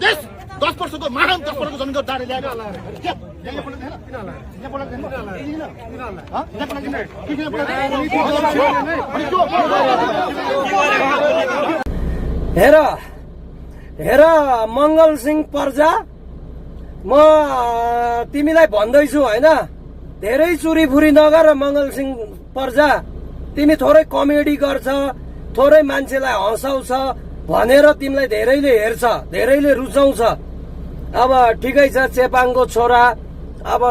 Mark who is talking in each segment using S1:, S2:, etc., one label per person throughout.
S1: देश 10 वर्षको महान 10 वर्षको जमिनको दाडी ल्याएर
S2: हेर हेर मंगल सिंह पर्जा, म तिमीलाई भन्दैछु हैन, धेरै चुरीफुरी नगर मंगल सिंह पर्जा। तिमी थोरै कमेडी गर्छ, थोरै मान्छेलाई हँसाउँछ भनेर तिमीलाई धेरैले हेर्छ, धेरैले रुचाउँछ। अब ठिकै छ, चेपाङको छोरा अब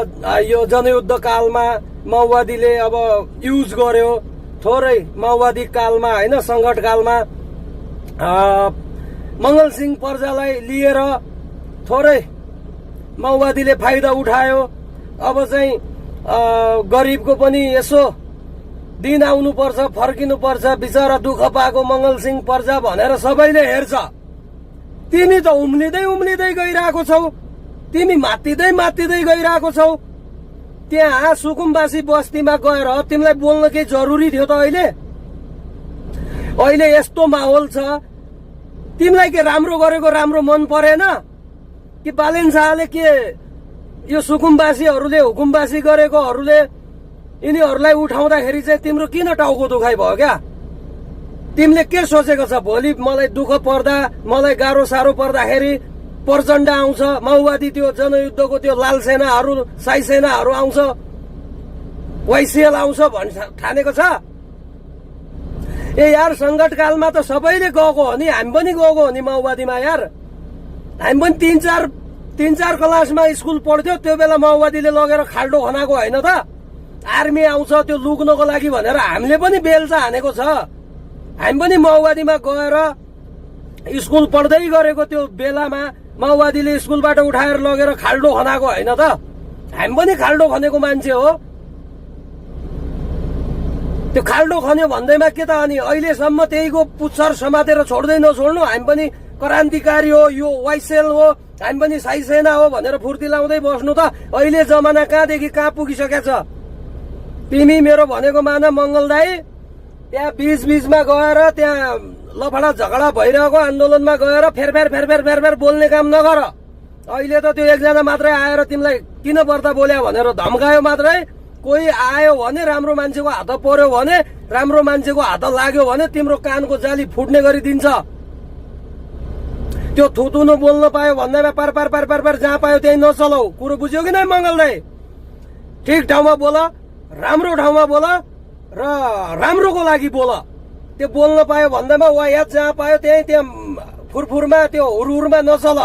S2: यो जनयुद्ध कालमा माओवादीले अब युज गर्यो, थोरै माओवादी कालमा हैन, संकट कालमा मंगल सिंह पर्जालाई लिएर थोरै माओवादीले फाइदा उठायो। अब चाहिँ गरिबको पनि यसो दिन आउनुपर्छ, फर्किनुपर्छ, बिचरा दुःख पाएको मंगल सिंह पर्जा भनेर सबैले हेर्छ। तिमी त उम्लिँदै उम्लिँदै गइरहेको छौ, तिमी मात्तिँदै मात्तिँदै गइरहेको छौ। त्यहाँ सुकुम्बासी बस्तीमा गएर तिमीलाई बोल्न केही जरुरी थियो त? अहिले यस्तो माहौल छ, तिमीलाई के राम्रो गरेको राम्रो मन परेन कि? बालेन शाहले के यो सुकुम्बासीहरूले हुकुमबासी गरेकोहरूले यिनीहरूलाई उठाउँदाखेरि चाहिँ तिम्रो किन टाउको दुखाइ भयो क्या? तिमीले के सोचेको छ? भोलि मलाई दुःख पर्दा, मलाई गाह्रो साह्रो पर्दाखेरि प्रचण्ड आउँछ, माओवादी त्यो जनयुद्धको त्यो लाल सेनाहरू, साई सेनाहरू आउँछ, वाइसिएल आउँछ भन् ठानेको छ? ए यार, संकट कालमा त सबैले गएको हो नि, हामी पनि गएको हो नि माओवादीमा यार। हामी पनि तीन चार क्लासमा स्कुल पढ्थ्यो, त्यो बेला माओवादीले लगेर खाल्डो खनाएको होइन त? आर्मी आउँछ त्यो लुक्नको लागि भनेर हामीले पनि बेल्चा हानेको छ। हामी पनि माओवादीमा गएर स्कुल पढ्दै गरेको त्यो बेलामा माओवादीले स्कुलबाट उठाएर लगेर खाल्डो खनाएको होइन त? हामी पनि खाल्डो खनेको मान्छे हो। त्यो खाल्डो खन्यो भन्दैमा के त अनि अहिलेसम्म त्यहीको पुच्छर समातेर छोड्दै नछोड्नु? हामी पनि क्रान्तिकारी हो, यो वाइसेल हो, हामी पनि साई सेना हो भनेर फुर्ती लाउँदै बस्नु त? अहिले जमाना कहाँदेखि कहाँ पुगिसकेको छ? तिमी मेरो भनेको मान मंगल दाई, त्यहाँ बीचमा गएर त्यहाँ लफडा झगडा भइरहेको आन्दोलनमा गएर फेर बोल्ने काम नगर। अहिले त त्यो एकजना मात्रै आएर तिमीलाई किन पर्दा बोल्या भनेर धम्कायो मात्रै। कोही आयो भने, राम्रो मान्छेको हात पर्यो भने, राम्रो मान्छेको हात लाग्यो भने तिम्रो कानको जाली फुट्ने गरिदिन्छ। त्यो थुतुनु बोल्न पायो भन्दैमा पार जहाँ पायो त्यही नचलाऊ। कुरो बुझ्यो कि नै मंगल दाई? ठिक ठाउँमा बोल, राम्रो ठाउँमा बोल र राम्रोको लागि बोल। त्यो बोल्न पायो भन्दैमा वायात जहाँ पायो त्यही त्यहाँ फुरफुरमा त्यो हुरहुरमा नचल।